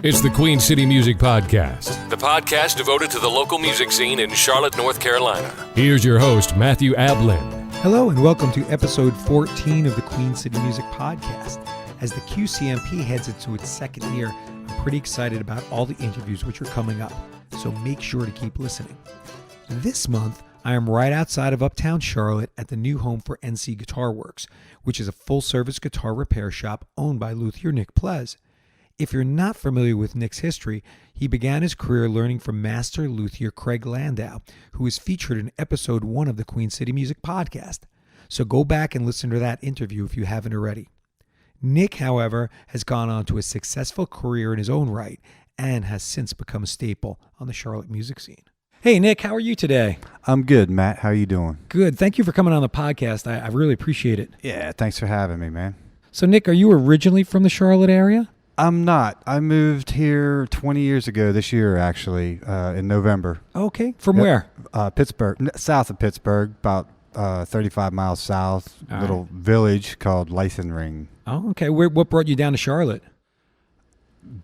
It's the Queen City Music Podcast, the podcast devoted to the local music scene in Charlotte, North Carolina. Here's your host, Matthew Ablan. Hello and welcome to episode 14 of the Queen City Music Podcast. As the QCMP heads into its second year, I'm pretty excited about all the interviews which are coming up, so make sure to keep listening. This month, I am right outside of Uptown Charlotte at the new home for NC Guitar Works, which is a full-service guitar repair shop owned by luthier Nick Plesz. If you're not familiar with Nick's history, he began his career learning from master luthier Craig Landau, who is featured in episode 1 of the Queen City Music Podcast. So go back and listen to that interview if you haven't already. Nick, however, has gone on to a successful career in his own right and has since become a staple on the Charlotte music scene. Hey, Nick, how are you today? I'm good, Matt. How are you doing? Good. Thank you for coming on the podcast. I really appreciate it. Yeah, thanks for having me, man. So, Nick, are you originally from the Charlotte area? I'm not. I moved here 20 years ago this year, actually, in November. Okay. From where? Pittsburgh, south of Pittsburgh, about 35 miles south, All little village called Lythenring. Oh, okay. What brought you down to Charlotte?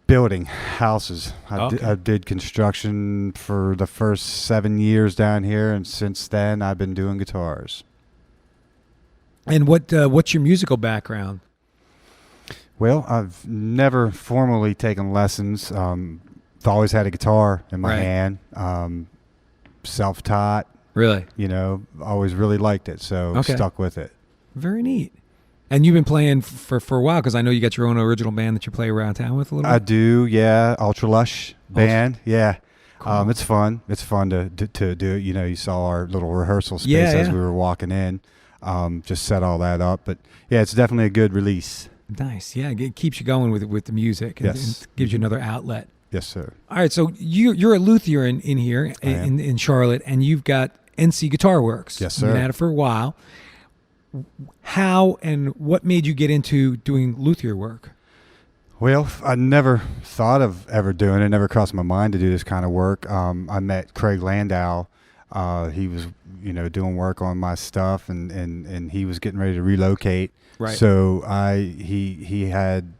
Building houses. Okay. I did construction for the first 7 years down here, and since then I've been doing guitars. And what's your musical background? Well, I've never formally taken lessons. I've always had a guitar in my hand. Self-taught. Really? You know, always really liked it, so stuck with it. Very neat. And you've been playing for a while, because I know you got your own original band that you play around town with a little bit. I do, yeah. Ultra Lush band, yeah. Cool. It's fun. It's fun to do it. You know, you saw our little rehearsal space as we were walking in. Just set all that up. But, yeah, it's definitely a good release. Nice. Yeah, it keeps you going with the music. Yes. And gives you another outlet. Yes, sir. All right, so you're a luthier in here, in Charlotte, and you've got NC Guitar Works. Yes, sir. You've been at it for a while. How and what made you get into doing luthier work? Well, I never thought of ever doing it. Never crossed my mind to do this kind of work. I met Craig Landau. He was, doing work on my stuff, and he was getting ready to relocate. Right. So he had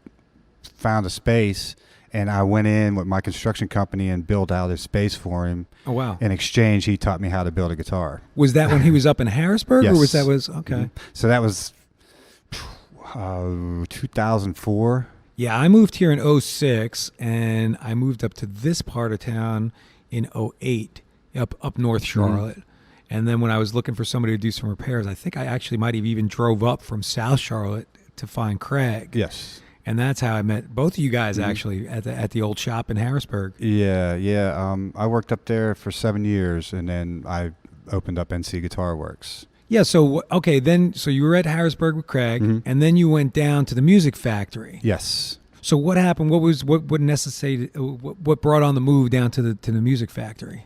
found a space, and I went in with my construction company and built out his space for him. Oh, wow. In exchange, he taught me how to build a guitar. Was that when he was up in Harrisburg? Yes. Or okay? Mm-hmm. So that was 2004. Yeah, I moved here in 2006, and I moved up to this part of town in 2008, up North Charlotte. Mm-hmm. And then when I was looking for somebody to do some repairs, I think I actually might have even drove up from South Charlotte to find Craig. Yes. And that's how I met both of you guys, actually, at the old shop in Harrisburg. Yeah. I worked up there for 7 years, and then I opened up NC Guitar Works. Yeah, so you were at Harrisburg with Craig, mm-hmm. and then you went down to the music factory. Yes. So what happened? What necessitated? What brought on the move down to the music factory?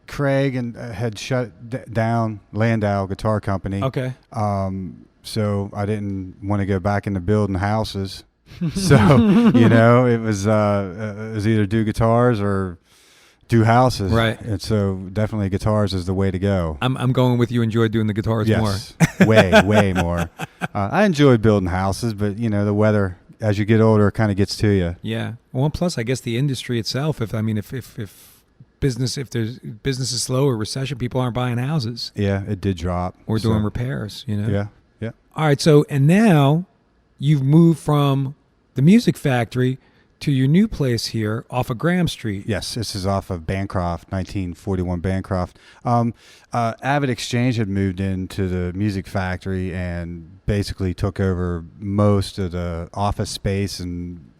Craig had shut down Landau Guitar Company. Okay. So I didn't want to go back into building houses. So it was either do guitars or do houses. Right. And so definitely guitars is the way to go. I'm going with you. Enjoy doing the guitars more. Yes, way more. I enjoy building houses, but the weather as you get older kind of gets to you. Yeah. Well, plus I guess the industry itself. If business is slow or recession, people aren't buying houses. Yeah, it did drop. Or doing repairs. Yeah. All right. So and now you've moved from the music factory to your new place here off of Graham Street. Yes, this is off of Bancroft, 1941 Bancroft. Avid Exchange had moved into the music factory and basically took over most of the office space and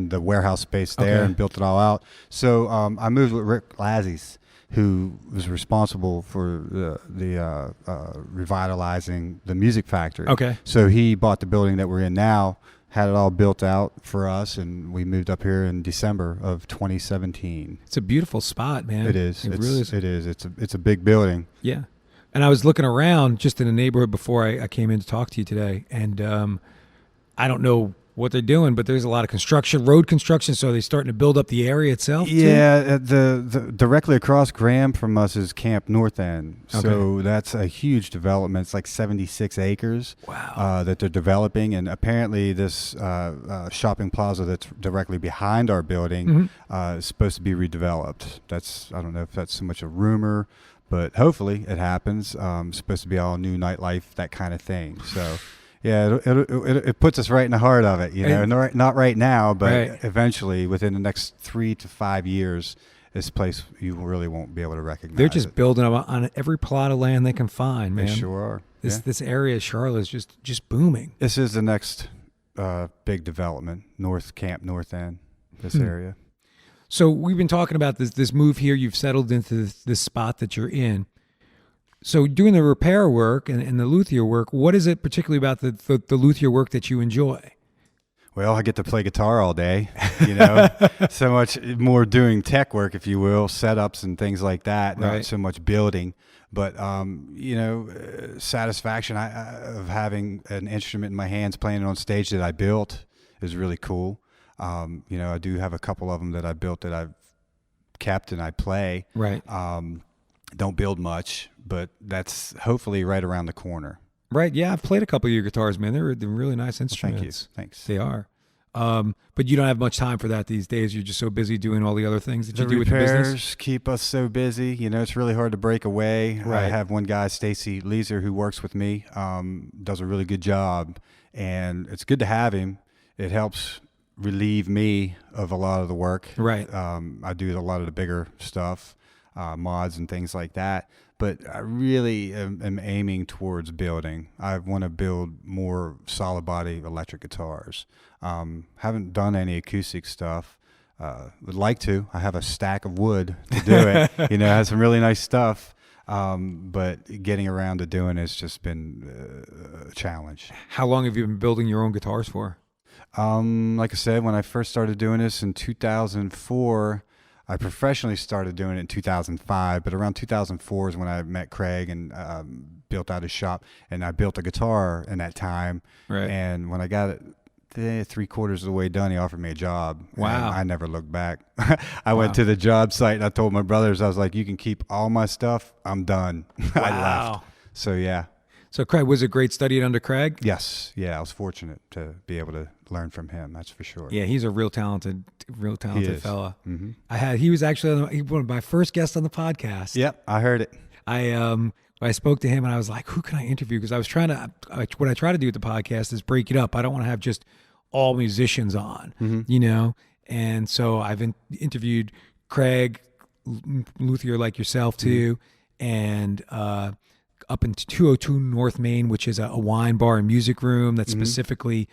the warehouse space there and built it all out. So I moved with Rick Lazzies, who was responsible for the revitalizing the music factory. Okay. So he bought the building that we're in now, had it all built out for us, and we moved up here in December of 2017. It's a beautiful spot, man. It is. It really is. It is. It's a big building. Yeah. And I was looking around just in the neighborhood before I came in to talk to you today, and I don't know what they're doing, but there's a lot of construction, road construction, so they're starting to build up the area itself too? Yeah, the directly across Graham from us is Camp North End. Okay. So that's a huge development. It's like 76 acres. Wow. That they're developing, and apparently this shopping plaza that's directly behind our building is supposed to be redeveloped. I don't know if that's so much a rumor, but hopefully it happens. Supposed to be all new nightlife, that kind of thing. So yeah, it puts us right in the heart of it, not right now, but eventually within the next 3 to 5 years, this place you really won't be able to recognize. They're just building up on every plot of land they can find, man. They sure are. This area of Charlotte is just booming. This is the next big development, Camp North End, this area. So we've been talking about this move here. You've settled into this spot that you're in. So doing the repair work and the luthier work, what is it particularly about the luthier work that you enjoy? Well, I get to play guitar all day, so much more doing tech work, if you will, setups and things like that, not so much building. But, satisfaction of having an instrument in my hands, playing it on stage that I built is really cool. I do have a couple of them that I built that I've kept and I play. Right. Don't build much, but that's hopefully right around the corner. Right. Yeah, I've played a couple of your guitars, man. They're really nice instruments. Thank you. Thanks. They are. But you don't have much time for that these days. You're just so busy doing all the other things that you do with the business. The repairs keep us so busy. It's really hard to break away. Right. I have one guy, Stacy Leeser, who works with me, does a really good job, and it's good to have him. It helps relieve me of a lot of the work. Right. I do a lot of the bigger stuff, mods and things like that. But I really am aiming towards building. I want to build more solid body electric guitars. Haven't done any acoustic stuff. Would like to. I have a stack of wood to do it. It has some really nice stuff. But getting around to doing it's just been a challenge. How long have you been building your own guitars for? Like I said, when I first started doing this in 2004, I professionally started doing it in 2005, but around 2004 is when I met Craig and built out his shop, and I built a guitar in that time. Right. And when I got it 3/4 of the way done, he offered me a job. Wow. And I never looked back. I went to the job site and I told my brothers, I was like, you can keep all my stuff. I'm done. Wow. I left. So, yeah. So Craig, was it great studying under Craig? Yes. Yeah, I was fortunate to be able to learn from him. That's for sure. Yeah, he's a real talented fella. Mm-hmm. He was actually one of my first guests on the podcast. Yep, I heard it. I spoke to him and I was like, who can I interview? Because I was trying to, what I try to do with the podcast is break it up. I don't want to have just all musicians on, And so I've interviewed Craig, luthier like yourself too, and up in 202 North Main, which is a wine bar and music room that's specifically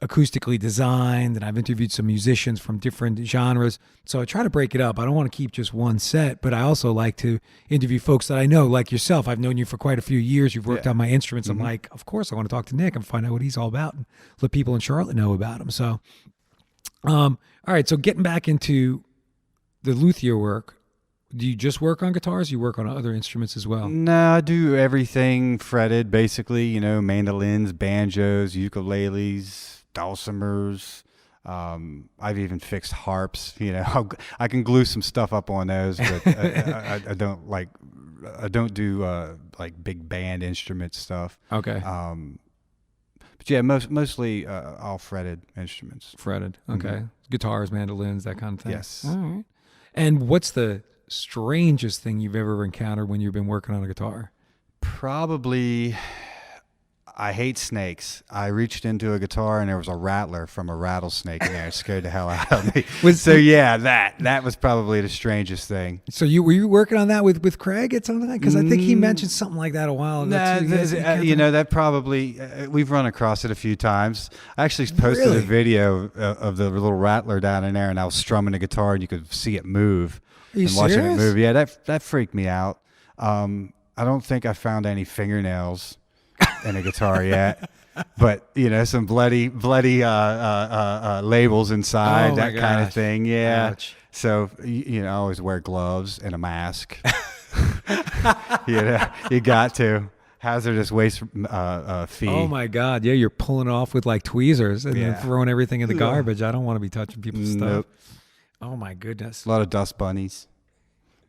acoustically designed. And I've interviewed some musicians from different genres. So I try to break it up. I don't want to keep just one set, but I also like to interview folks that I know, like yourself. I've known you for quite a few years. You've worked on my instruments. I'm like, of course I want to talk to Nick and find out what he's all about and let people in Charlotte know about him. So, all right. So getting back into the luthier work, do you just work on guitars? You work on other instruments as well? No, I do everything fretted, basically, mandolins, banjos, ukuleles, dulcimers. I've even fixed harps. I can glue some stuff up on those, but I don't do like big band instrument stuff. Okay. But yeah, mostly all fretted instruments. Fretted. Okay. Guitars, mandolins, that kind of thing. Yes. All right. And what's the strangest thing you've ever encountered when you've been working on a guitar? Probably, I hate snakes. I reached into a guitar and there was a rattler from a rattlesnake in there. It scared the hell out of me. That was probably the strangest thing. So were you working on that with Craig at some time? Because I think he mentioned something like that a while ago. That probably, we've run across it a few times. I actually posted a video of the little rattler down in there, and I was strumming the guitar and you could see it move. Are you watching serious? it move. Yeah, that freaked me out. I don't think I found any fingernails in a guitar yet, but some bloody labels inside, that kind of thing. Yeah. Ouch. So I always wear gloves and a mask. You got to. hazardous waste fee. Oh my God! Yeah, you're pulling off with like tweezers and then throwing everything in the garbage. I don't want to be touching people's stuff. Nope. Oh my goodness! A lot of dust bunnies.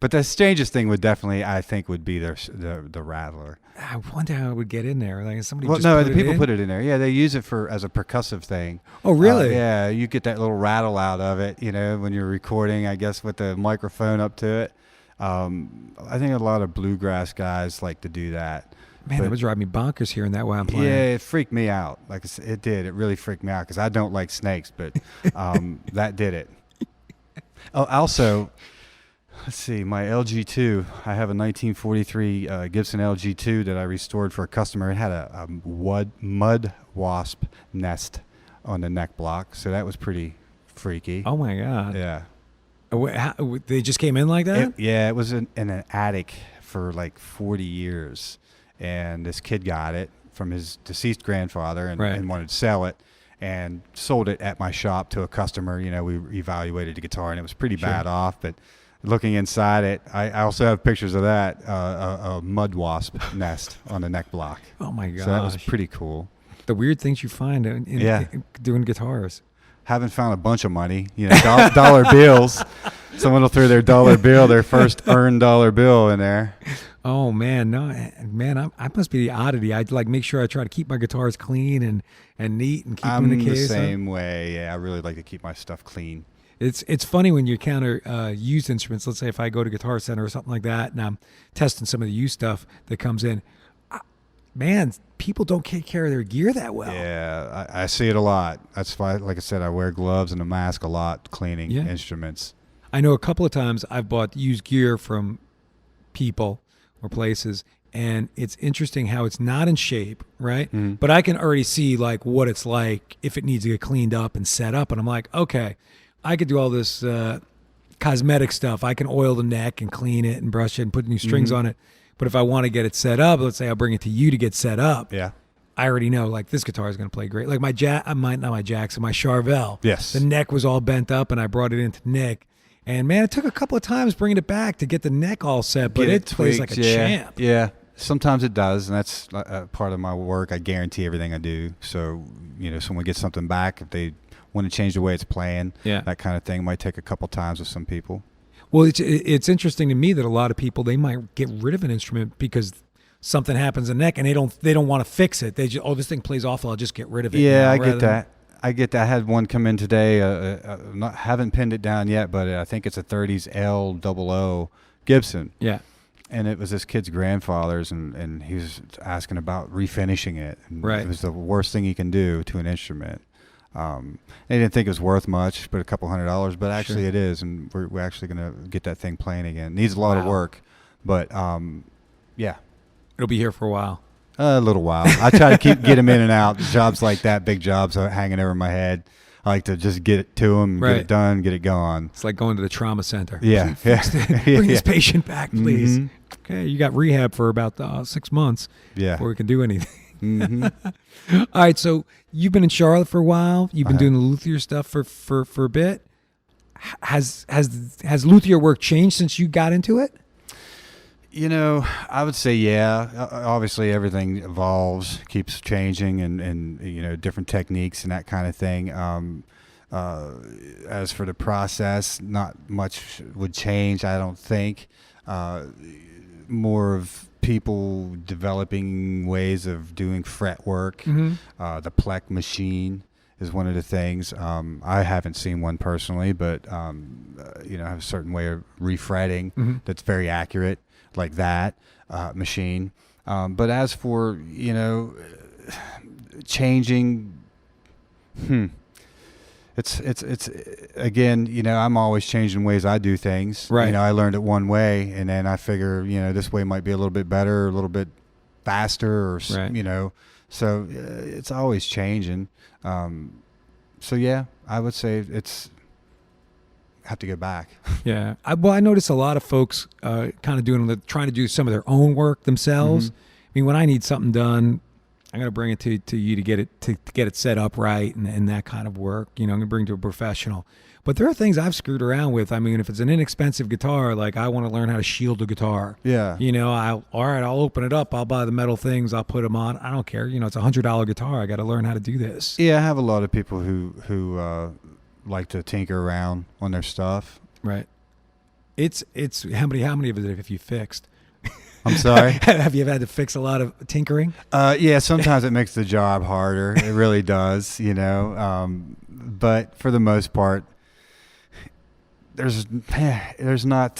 But the strangest thing would definitely, I think, would be the rattler. I wonder how it would get in there. Like somebody. Well, just no, put the it people in? put it in there. Yeah, they use it as a percussive thing. Oh, really? Yeah, you get that little rattle out of it, when you're recording, I guess, with the microphone up to it. I think a lot of bluegrass guys like to do that. Man, that would drive me bonkers hearing that while I'm playing. Yeah, it freaked me out. Like I said, it did. It really freaked me out because I don't like snakes, but that did it. Oh, also, let's see, my LG2. I have a 1943 Gibson LG2 that I restored for a customer. It had a mud wasp nest on the neck block, so that was pretty freaky. Oh my God. Yeah. They just came in like that? It was in an attic for like 40 years. And this kid got it from his deceased grandfather and wanted to sell it and sold it at my shop to a customer. We evaluated the guitar and it was pretty bad off. But looking inside it, I also have pictures of that, a mud wasp nest on the neck block. Oh my gosh. So that was pretty cool. The weird things you find in doing guitars. Haven't found a bunch of money, dollar bills. Someone will throw their their first earned dollar bill in there. Oh man, no, man, I must be the oddity. I make sure I try to keep my guitars clean and neat and keep them in the case. I'm the same way. Yeah, I really like to keep my stuff clean. It's funny when you encounter used instruments. Let's say if I go to Guitar Center or something like that, and I'm testing some of the used stuff that comes in. Man, people don't take care of their gear that well. Yeah, I see it a lot. That's why, like I said, I wear gloves and a mask a lot cleaning instruments. I know a couple of times I've bought used gear from people or places, and it's interesting how it's not in shape, right? Mm-hmm. But I can already see like what it's like if it needs to get cleaned up and set up, and I'm like, okay, I could do all this cosmetic stuff. I can oil the neck and clean it and brush it and put new strings on it. But if I want to get it set up, let's say I'll bring it to you to get set up. Yeah. I already know, like, this guitar is going to play great. Like my Jackson, my Charvel. Yes. The neck was all bent up, and I brought it into Nick. And, man, it took a couple of times bringing it back to get the neck all set, but it plays like a champ. Yeah. Sometimes it does, and that's part of my work. I guarantee everything I do. So, someone gets something back, if they want to change the way it's playing, that kind of thing might take a couple times with some people. Well, it's interesting to me that a lot of people, they might get rid of an instrument because something happens in the neck and they don't want to fix it. They just, this thing plays awful, I'll just get rid of it. Yeah, I get that. I had one come in today. Haven't pinned it down yet, but I think it's a 30s L00 Gibson. Yeah. And it was this kid's grandfather's, and he was asking about refinishing it. And it was the worst thing you can do to an instrument. They didn't think it was worth much, but a couple $100. But actually, it is, and we're actually going to get that thing playing again. Needs a lot of work, but yeah, it'll be here for a while. A little while. I try to get them in and out. Jobs like that, big jobs hanging over my head. I like to just get it to them, get it done, get it gone. It's like going to the trauma center. Yeah. Bring this patient back, please. Mm-hmm. Okay, you got rehab for about 6 months before we can do anything. Mm-hmm. All right, so you've been in Charlotte for a while. You've been doing the luthier stuff for a bit. Has luthier work changed since you got into it? I would say obviously everything evolves, keeps changing, and different techniques and that kind of thing. As for the process, not much would change, I don't think. More of people developing ways of doing fret work. Mm-hmm. The Plec machine is one of the things. I haven't seen one personally, but I have a certain way of refretting that's very accurate, like that machine. But as for changing, it's again, I'm always changing ways I do things. Right. I learned it one way, and then I figure, this way might be a little bit better, a little bit faster, or so it's always changing. So yeah, I would say it's have to go back. Yeah. I notice a lot of folks kind of trying to do some of their own work themselves. Mm-hmm. I mean, when I need something done, I'm gonna bring it to you to get it set up right and that kind of work. I'm gonna bring it to a professional. But there are things I've screwed around with. I mean, if it's an inexpensive guitar, like I want to learn how to shield a guitar. Yeah. I'll open it up. I'll buy the metal things. I'll put them on. I don't care. It's $100 guitar. I got to learn how to do this. Yeah, I have a lot of people who like to tinker around on their stuff. Right. It's how many of it have you fixed? I'm sorry. Have you ever had to fix a lot of tinkering? Yeah, sometimes it makes the job harder. It really does, but for the most part, there's not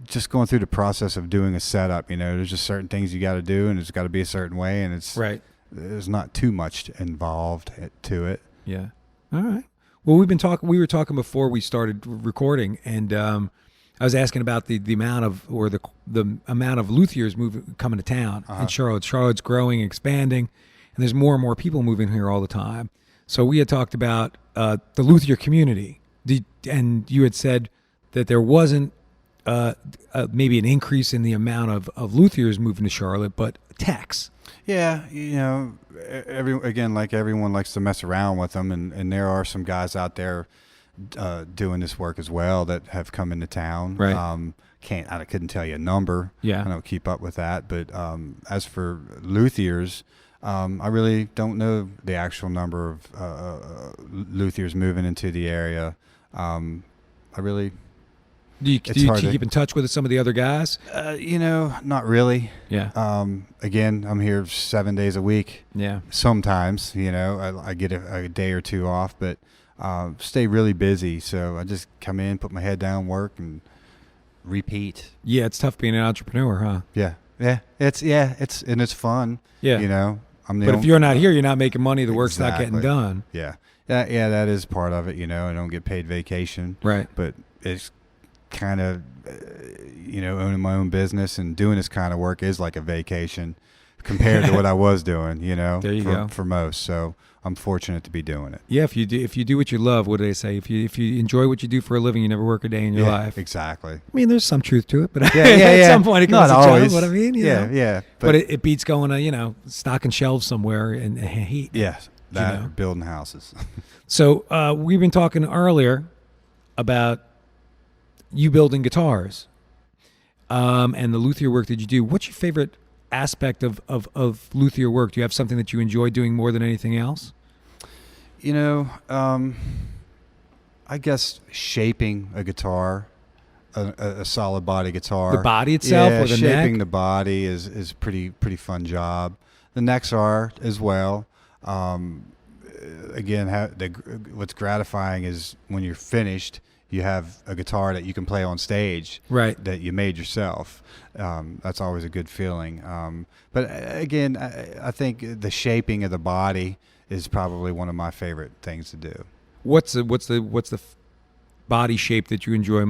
just going through the process of doing a setup. There's just certain things you got to do, and it's got to be a certain way, and it's right. There's not too much involved to it. Yeah. All right. Well, we were talking before we started recording, and I was asking about the amount of the amount of luthiers coming to town in Charlotte. Charlotte's growing, expanding, and there's more and more people moving here all the time. So we had talked about the luthier community, and you had said that there wasn't maybe an increase in the amount of luthiers moving to Charlotte, but techs. Yeah, everyone likes to mess around with them, and there are some guys out there doing this work as well that have come into town. Right. I couldn't tell you a number. Yeah. I don't keep up with that. But as for luthiers, I really don't know the actual number of luthiers moving into the area. Do you keep in touch with some of the other guys? Not really. Yeah. Again, I'm here 7 days a week. Yeah. Sometimes, I get a day or two off, but stay really busy. So I just come in, put my head down, work, and repeat. Yeah, it's tough being an entrepreneur, huh? Yeah. It's fun. Yeah. But if you're not here, you're not making money. The work's not getting done. Yeah. Yeah, that is part of it. I don't get paid vacation. Right. But it's kind of, owning my own business and doing this kind of work is like a vacation compared to what I was doing, There you go. For most. So I'm fortunate to be doing it. Yeah, if you do what you love, what do they say? If you enjoy what you do for a living, you never work a day in your life. Exactly. I mean, there's some truth to it, but at some point it comes Not to always. what I mean. Yeah. But it beats going to stocking shelves somewhere in heat. Yes, building houses. So we've been talking earlier about you building guitars, and the luthier work that you do. What's your favorite aspect of luthier work? Do you have something that you enjoy doing more than anything else? I guess shaping a guitar, a solid body guitar. The body itself, or the shaping neck? the body is pretty fun job. The necks are as well. Again, what's gratifying is when you're finished, you have a guitar that you can play on stage, right? That you made yourself. That's always a good feeling. But again, I think the shaping of the body is probably one of my favorite things to do. What's the body shape that you enjoy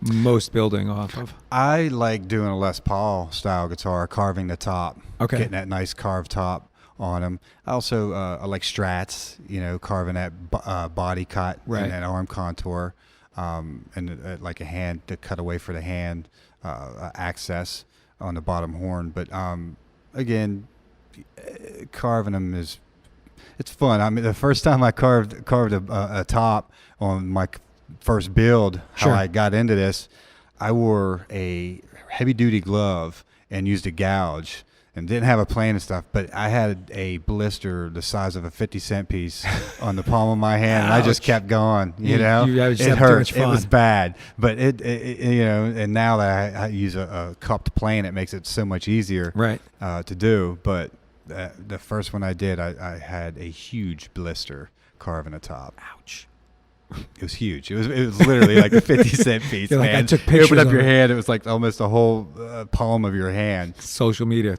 most building off of? I like doing a Les Paul style guitar, carving the top, getting that nice carved top on them. I also I like Strats, carving that body cut and that arm contour, and like a hand to cut away for the hand access on the bottom horn. But again, carving them it's fun. I mean, the first time I carved a top on my first build, how I got into this, I wore a heavy duty glove and used a gouge and didn't have a plane and stuff, but I had a blister the size of a 50-cent piece on the palm of my hand, and I just kept going. It hurt. It was bad, but it and now that I use a cupped plane, it makes it so much easier to do. But the first one I did, I had a huge blister carving a top. Ouch. It was huge. It was literally like a 50-cent piece, man. Like I took pictures. You open up your hand, it was like almost a whole palm of your hand. Social media.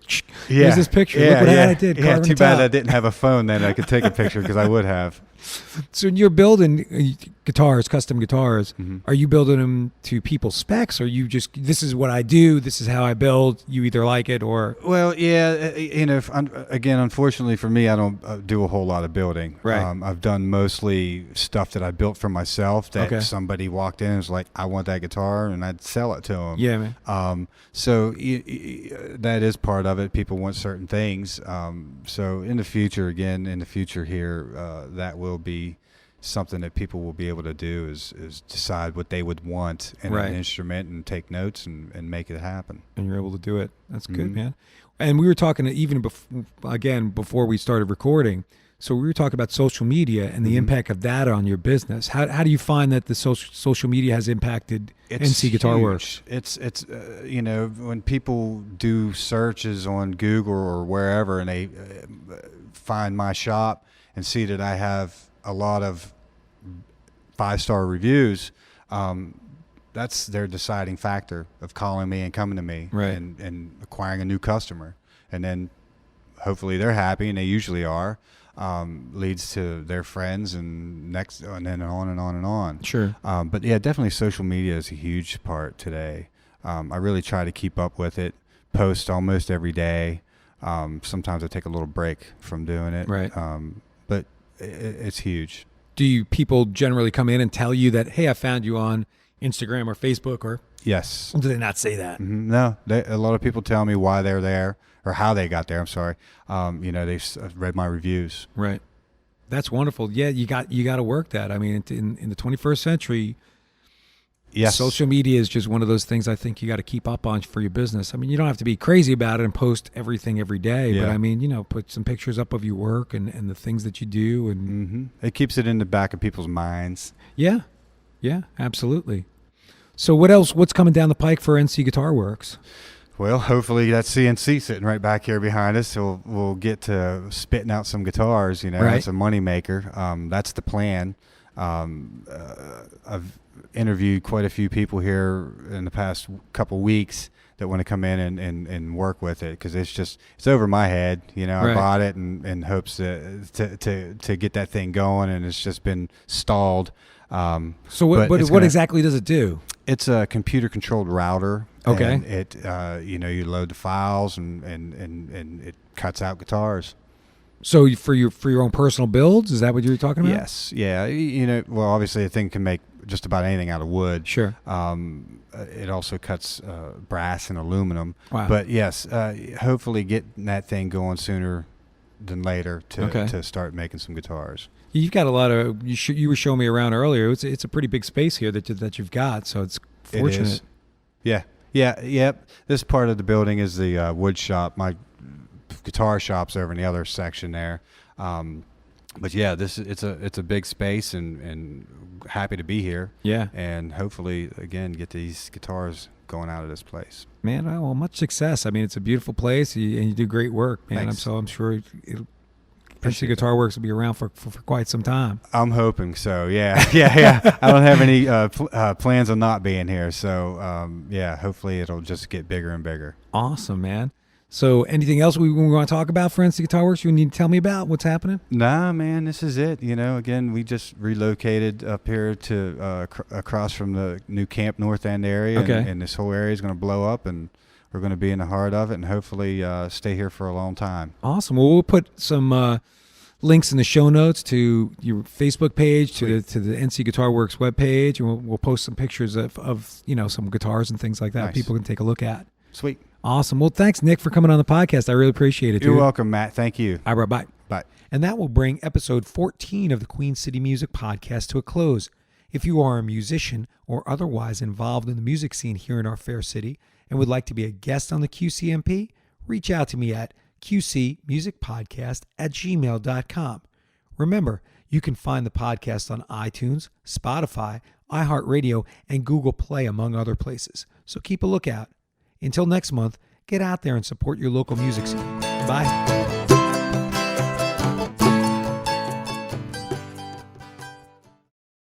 Here's this picture. Look what I did. Yeah, too bad I didn't have a phone then. I could take a picture because I would have. So when you're building guitars, custom guitars, are you building them to people's specs, or you just, this is what I do, this is how I build, you either like it or? Well, yeah, again, unfortunately for me, I don't do a whole lot of building. Right. I've done mostly stuff that I built for myself that Okay. somebody walked in and was like, I want that guitar, and I'd sell it to them. Yeah, man. So that is part of it. People want certain things. So in the future here, that will be something that people will be able to do is decide what they would want in Right. an instrument and take notes and make it happen. And you're able to do it. That's good, Mhm. man. And we were talking even before we started recording. So we were talking about social media and the Mhm. impact of that on your business. How do you find that the social media has impacted NC Guitar Works? It's when people do searches on Google or wherever and they find my shop and see that I have a lot of 5-star reviews, that's their deciding factor of calling me and coming to me, Right. and acquiring a new customer. And then hopefully they're happy, and they usually are. Leads to their friends and then on and on and on. Sure. But yeah, definitely social media is a huge part today. I really try to keep up with it, post almost every day. Sometimes I take a little break from doing it. Right. But it's huge. Do people generally come in and tell you that, hey, I found you on Instagram or Facebook, or Yes. do they not say that? Mhm. No, a lot of people tell me why they're there or how they got there. I'm sorry. They've read my reviews. Right. That's wonderful. Yeah, you got to work that. I mean, in the 21st century, Yes. social media is just one of those things I think you got to keep up on for your business. I mean, you don't have to be crazy about it and post everything every day, but Yeah. I mean, put some pictures up of your work and the things that you do. And Hmm. It keeps it in the back of people's minds. yeah, absolutely. So what's coming down the pike for NC Guitar Works? Well, hopefully that CNC sitting right back here behind us, so we'll get to spitting out some guitars. Right. It's a moneymaker. That's the plan. I've interviewed quite a few people here in the past couple weeks that want to come in and work with it, because it's over my head. I Right. bought it in hopes to get that thing going, and it's just been stalled. So what exactly does it do? It's a computer-controlled router. Okay. And it, you load the files and it cuts out guitars. So for your own personal builds, is that what you're talking about? Yes. Yeah. Well, obviously, a thing can make just about anything out of wood. Sure. It also cuts brass and aluminum. Wow. But yes, hopefully getting that thing going sooner than later to start making some guitars. You've got a lot of. You were showing me around earlier. It's a pretty big space here that you've got. So it's fortunate. It is. Yeah. Yep. This part of the building is the wood shop. My guitar shop's over in the other section there. But yeah, it's a big space, and happy to be here. Yeah. And hopefully again get these guitars going out of this place. Man, well, much success. I mean, it's a beautiful place, and you do great work, man. Thanks. I'm sure NC Guitar Works will be around for quite some time. I'm hoping so. Yeah. I don't have any plans on not being here. So hopefully it'll just get bigger and bigger. Awesome, man. So anything else we want to talk about for NC Guitar Works you need to tell me about? What's happening? Nah, man, this is it. Again, we just relocated up here to across from the new Camp North End area. Okay. And this whole area is going to blow up, and we're going to be in the heart of it, and hopefully stay here for a long time. Awesome. Well, we'll put some links in the show notes to your Facebook page, to the NC Guitar Works webpage, and we'll post some pictures of some guitars and things like that. Nice. People can take a look at. Sweet. Awesome. Well, thanks, Nick, for coming on the podcast. I really appreciate it. You're dude. welcome, Matt. Thank you. All right, bye. Bye. And that will bring episode 14 of the Queen City Music Podcast to a close. If you are a musician or otherwise involved in the music scene here in our fair city and would like to be a guest on the QCMP, reach out to me at qcmusicpodcast@gmail.com. Remember, you can find the podcast on iTunes, Spotify, iHeartRadio, and Google Play, among other places. So keep a lookout. Until next month, get out there and support your local music scene. Bye.